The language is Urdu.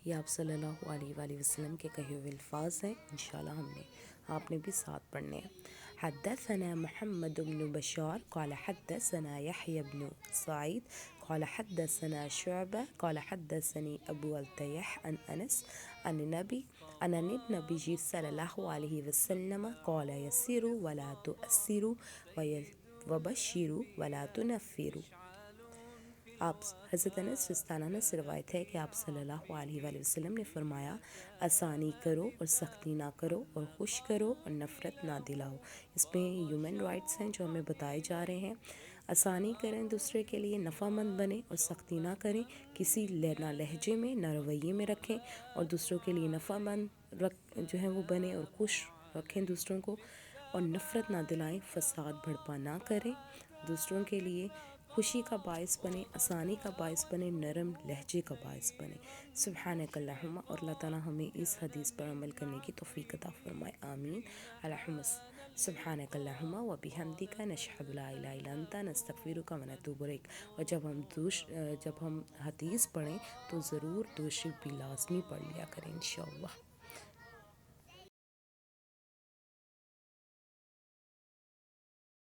یہ آپ صلی اللہ علیہ وآلہ وسلم کے کہے ہوئے الفاظ ہیں، انشاءاللہ آپ نے بھی ساتھ پڑھنے ہیں۔ حدثنا محمد بن بشار قال حدثنا يحيى بن سعيد قال حدثنا شعبة قال حدثني أبو التيح عن أنس عن النبي صلى الله عليه وسلم قال يسروا ولا تؤسروا وبشروا ولا تنفروا۔ آپ حضرت انس رضی اللہ عنہ سے روایت ہے کہ آپ صلی اللہ علیہ وآلہ وسلم نے فرمایا، آسانی کرو اور سختی نہ کرو، اور خوش کرو اور نفرت نہ دلاؤ۔ اس میں ہیومن رائٹس ہیں جو ہمیں بتائے جا رہے ہیں۔ آسانی کریں دوسرے کے لیے، نفع مند بنیں اور سختی نہ کریں، کسی نہ لہجے میں نہ رویے میں رکھیں، اور دوسروں کے لیے نفع مند جو ہے وہ بنیں اور خوش رکھیں دوسروں کو، اور نفرت نہ دلائیں، فساد بھڑپا نہ کریں، دوسروں کے لیے خوشی کا باعث بنے، آسانی کا باعث بنے، نرم لہجے کا باعث بنے۔ سبحانک اللہم، اور اللہ تعالیٰ ہمیں اس حدیث پر عمل کرنے کی توفیق عطا فرمائے، آمین۔ اللہم سبحانک اللہم و بحمدک نشہد لا الہ الا انت نستغفرک و نتوب الیک۔ اور جب ہم حدیث پڑھیں تو ضرور درود شریف بھی لازمی پڑھ لیا کریں انشاءاللہ۔